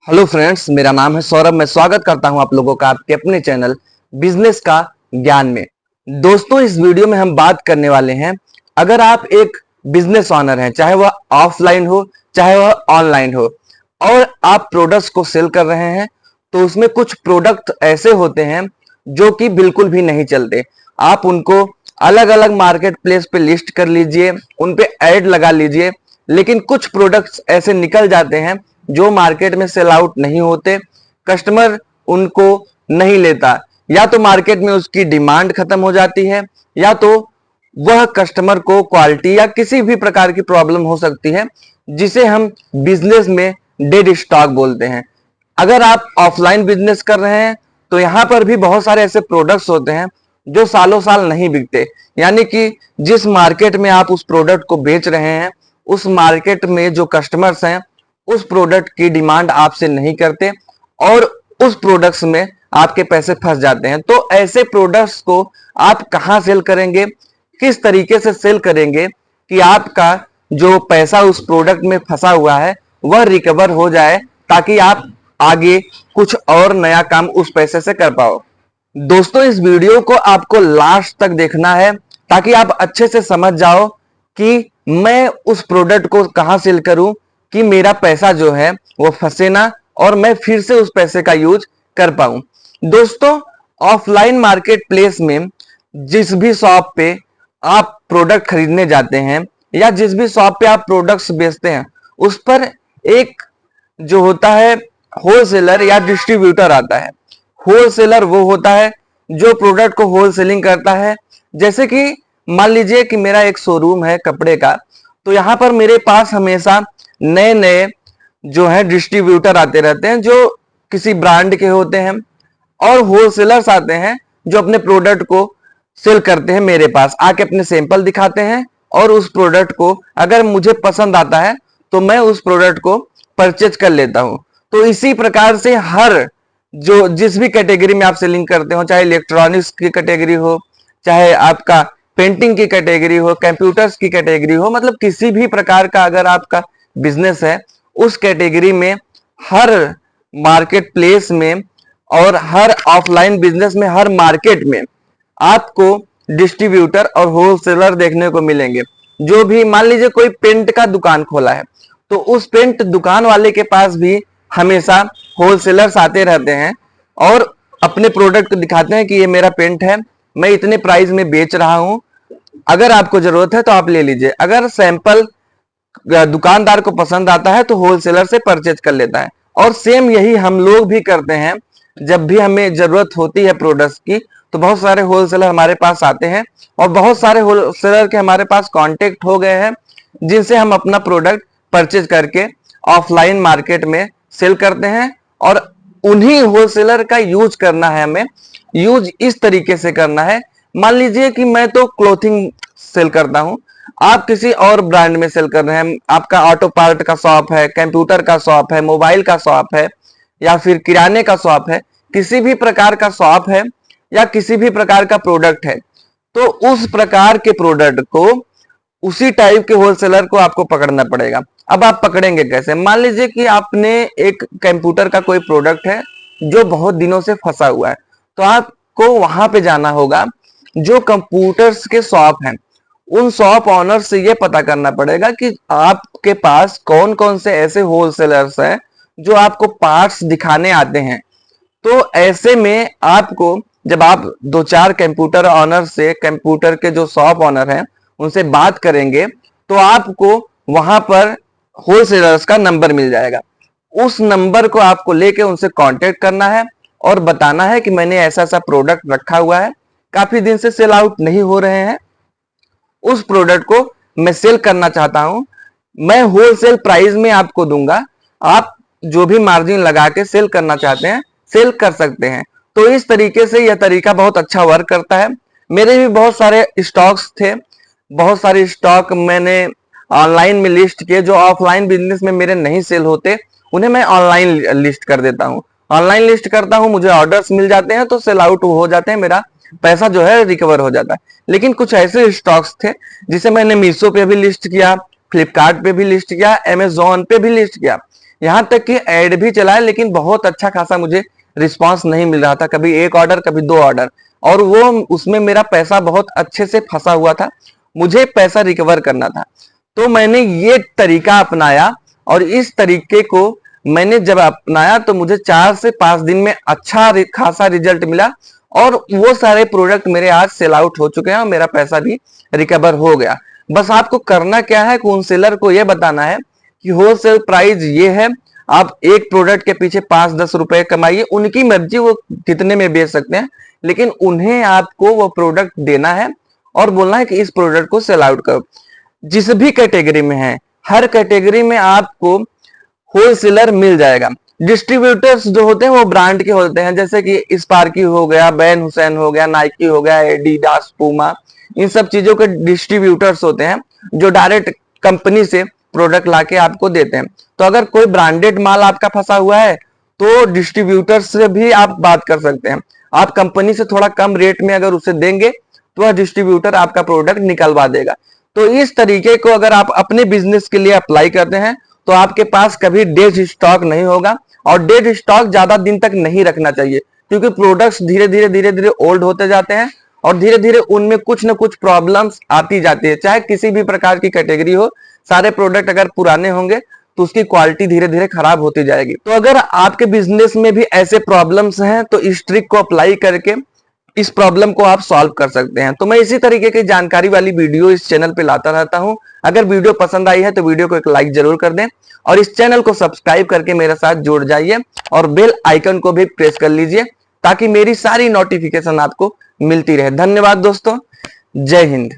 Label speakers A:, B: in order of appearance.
A: Hello friends, मेरा नाम है सौरभ। मैं स्वागत करता हूं आप लोगों का आपके अपने चैनल बिजनेस का ज्ञान में। दोस्तों, इस वीडियो में हम बात करने वाले हैं, अगर आप एक बिजनेस ओनर हैं, चाहे वह ऑफलाइन हो चाहे वह ऑनलाइन हो, और आप प्रोडक्ट्स को सेल कर रहे हैं, तो उसमें कुछ प्रोडक्ट ऐसे होते हैं जो कि बिल्कुल भी नहीं चलते। आप उनको अलग अलग मार्केट प्लेस पे लिस्ट कर लीजिए, उन पे ऐड लगा लीजिए, लेकिन कुछ प्रोडक्ट्स ऐसे निकल जाते हैं जो मार्केट में सेल आउट नहीं होते, कस्टमर उनको नहीं लेता, या तो मार्केट में उसकी डिमांड खत्म हो जाती है, या तो वह कस्टमर को क्वालिटी या किसी भी प्रकार की प्रॉब्लम हो सकती है, जिसे हम बिजनेस में डेड स्टॉक बोलते हैं। अगर आप ऑफलाइन बिजनेस कर रहे हैं तो यहां पर भी बहुत सारे ऐसे प्रोडक्ट्स होते हैं जो सालों साल नहीं बिकते, यानी कि जिस मार्केट में आप उस प्रोडक्ट को बेच रहे हैं, उस मार्केट में जो कस्टमर्स हैं उस प्रोडक्ट की डिमांड आपसे नहीं करते और उस प्रोडक्ट्स में आपके पैसे फंस जाते हैं। तो ऐसे प्रोडक्ट्स को आप कहां सेल करेंगे, किस तरीके से सेल करेंगे कि आपका जो पैसा उस प्रोडक्ट में फंसा हुआ है वह रिकवर हो जाए, ताकि आप आगे कुछ और नया काम उस पैसे से कर पाओ। दोस्तों, इस वीडियो को आपको लास्ट तक देखना है ताकि आप अच्छे से समझ जाओ कि मैं उस प्रोडक्ट को कहां सेल करूं कि मेरा पैसा जो है वो फंसे ना और मैं फिर से उस पैसे का यूज कर पाऊं। दोस्तों, ऑफलाइन मार्केट प्लेस में जिस भी शॉप पे आप प्रोडक्ट खरीदने जाते हैं या जिस भी शॉप पे आप प्रोडक्ट्स बेचते हैं, उस पर एक जो होता है होलसेलर या डिस्ट्रीब्यूटर आता है। होलसेलर वो होता है जो प्रोडक्ट को होलसेलिंग करता है। जैसे कि मान लीजिए कि मेरा एक शोरूम है कपड़े का, तो यहां पर मेरे पास हमेशा नए नए जो है डिस्ट्रीब्यूटर आते रहते हैं जो किसी ब्रांड के होते हैं, और होलसेलर्स आते हैं जो अपने प्रोडक्ट को सेल करते हैं, मेरे पास आके अपने सैंपल दिखाते हैं, और उस प्रोडक्ट को अगर मुझे पसंद आता है तो मैं उस प्रोडक्ट को परचेज कर लेता हूं। तो इसी प्रकार से हर जो जिस भी कैटेगरी में आप सेलिंग करते हो, चाहे इलेक्ट्रॉनिक्स की कैटेगरी हो, चाहे आपका पेंटिंग की कैटेगरी हो, कंप्यूटर्स की कैटेगरी हो, मतलब किसी भी प्रकार का अगर आपका बिजनेस है, उस कैटेगरी में हर मार्केट प्लेस में और हर ऑफलाइन बिजनेस में हर मार्केट में आपको डिस्ट्रीब्यूटर और होलसेलर देखने को मिलेंगे। जो भी मान लीजिए कोई पेंट का दुकान खोला है, तो उस पेंट दुकान वाले के पास भी हमेशा होलसेलर्स आते रहते हैं और अपने प्रोडक्ट दिखाते हैं कि ये मेरा पेंट है, मैं इतने प्राइस में बेच रहा हूं, अगर आपको जरूरत है तो आप ले लीजिए। अगर सैंपल दुकानदार को पसंद आता है तो होलसेलर से परचेज कर लेता है। और सेम यही हम लोग भी करते हैं। जब भी हमें जरूरत होती है प्रोडक्ट्स की, तो बहुत सारे होलसेलर हमारे पास आते हैं और बहुत सारे होलसेलर के हमारे पास कांटेक्ट हो गए हैं, जिनसे हम अपना प्रोडक्ट परचेज करके ऑफलाइन मार्केट में सेल करते हैं। और उन्हीं होलसेलर का यूज करना है हमें। यूज इस तरीके से करना है, मान लीजिए कि मैं तो क्लोथिंग सेल करता हूं, आप किसी और ब्रांड में सेल कर रहे हैं, आपका ऑटो पार्ट का शॉप है, कंप्यूटर का शॉप है, मोबाइल का शॉप है, या फिर किराने का शॉप है, किसी भी प्रकार का शॉप है या किसी भी प्रकार का प्रोडक्ट है, तो उस प्रकार के प्रोडक्ट को उसी टाइप के होलसेलर को आपको पकड़ना पड़ेगा। अब आप पकड़ेंगे कैसे? मान लीजिए कि आपने एक कंप्यूटर का कोई प्रोडक्ट है जो बहुत दिनों से फंसा हुआ है, तो आपको वहां पे जाना होगा जो कंप्यूटर्स के शॉप हैं, उन शॉप ऑनर से ये पता करना पड़ेगा कि आपके पास कौन कौन से ऐसे होलसेलर्स हैं जो आपको पार्ट्स दिखाने आते हैं। तो ऐसे में आपको, जब आप दो चार कंप्यूटर ऑनर से, कंप्यूटर के जो शॉप ऑनर हैं उनसे बात करेंगे, तो आपको वहां पर होलसेलर्स का नंबर मिल जाएगा। उस नंबर को आपको लेके उनसे कांटेक्ट करना है और बताना है कि मैंने ऐसा ऐसा प्रोडक्ट रखा हुआ है, काफी दिन से सेल आउट नहीं हो रहे हैं, उस प्रोडक्ट को मैं सेल करना चाहता हूं, मैं होलसेल प्राइस में आपको दूंगा, आप जो भी मार्जिन लगा के सेल करना चाहते हैं सेल कर सकते हैं। तो इस तरीके से यह तरीका बहुत अच्छा वर्क करता है। मेरे भी बहुत सारे स्टॉक्स थे, बहुत सारे स्टॉक मैंने ऑनलाइन में लिस्ट किए, जो ऑफलाइन बिजनेस में मेरे नहीं सेल होते, उन्हें मैं ऑनलाइन लिस्ट कर देता हूं। ऑनलाइन लिस्ट करता हूं, मुझे ऑर्डर्स मिल जाते हैं, तो सेल आउट हो जाते हैं, मेरा पैसा जो है रिकवर हो जाता है। लेकिन कुछ ऐसे स्टॉक्स थे जिसे मैंने मीशो पे भी लिस्ट किया, फ्लिपकार्ट पे भी लिस्ट किया, अमेजोन पे भी लिस्ट किया, यहाँ तक कि ऐड भी चलाए, लेकिन बहुत अच्छा खासा मुझे रिस्पांस नहीं मिल रहा था। कभी 1 ऑर्डर, कभी 2 ऑर्डर, और वो उसमें मेरा पैसा बहुत अच्छे से फंसा हुआ था। मुझे पैसा रिकवर करना था, तो मैंने ये तरीका अपनाया, और इस तरीके को मैंने जब अपनाया तो मुझे 4 से 5 दिन में अच्छा खासा रिजल्ट मिला, और वो सारे प्रोडक्ट मेरे आज सेल आउट हो चुके हैं और मेरा पैसा भी रिकवर हो गया। बस आपको करना क्या है, होलसेलर को ये बताना है कि होलसेल प्राइस ये है, आप एक प्रोडक्ट के पीछे 5-10 रुपए कमाइए, उनकी मर्जी वो कितने में बेच सकते हैं, लेकिन उन्हें आपको वो प्रोडक्ट देना है और बोलना है कि इस प्रोडक्ट को सेल आउट करो। जिस भी कैटेगरी में है, हर कैटेगरी में आपको होलसेलर मिल जाएगा। डिस्ट्रीब्यूटर्स जो होते हैं वो ब्रांड के होते हैं, जैसे कि स्पार्की हो गया, बैन हुसैन हो गया, नाइकी हो गया, एडिडास, पूमा, इन सब चीजों के डिस्ट्रीब्यूटर्स होते हैं जो डायरेक्ट कंपनी से प्रोडक्ट लाके आपको देते हैं। तो अगर कोई ब्रांडेड माल आपका फंसा हुआ है तो डिस्ट्रीब्यूटर से भी आप बात कर सकते हैं। आप कंपनी से थोड़ा कम रेट में अगर उसे देंगे तो वह डिस्ट्रीब्यूटर आपका प्रोडक्ट निकलवा देगा। तो इस तरीके को अगर आप अपने बिजनेस के लिए अप्लाई करते हैं तो आपके पास कभी डेड स्टॉक नहीं होगा, और डेड स्टॉक ज्यादा दिन तक नहीं रखना चाहिए, क्योंकि प्रोडक्ट्स धीरे धीरे ओल्ड होते जाते हैं और धीरे धीरे उनमें कुछ ना कुछ प्रॉब्लम्स आती जाती है। चाहे किसी भी प्रकार की कैटेगरी हो, सारे प्रोडक्ट अगर पुराने होंगे तो उसकी क्वालिटी धीरे धीरे खराब होती जाएगी। तो अगर आपके बिजनेस में भी ऐसे प्रॉब्लम्स हैं तो इस ट्रिक को अप्लाई करके इस प्रॉब्लम को आप सॉल्व कर सकते हैं। तो मैं इसी तरीके की जानकारी वाली वीडियो इस चैनल पे लाता रहता हूं। अगर वीडियो पसंद आई है तो वीडियो को एक लाइक जरूर कर दें, और इस चैनल को सब्सक्राइब करके मेरे साथ जुड़ जाइए, और बेल आइकन को भी प्रेस कर लीजिए ताकि मेरी सारी नोटिफिकेशन आपको मिलती रहे। धन्यवाद दोस्तों, जय हिंद।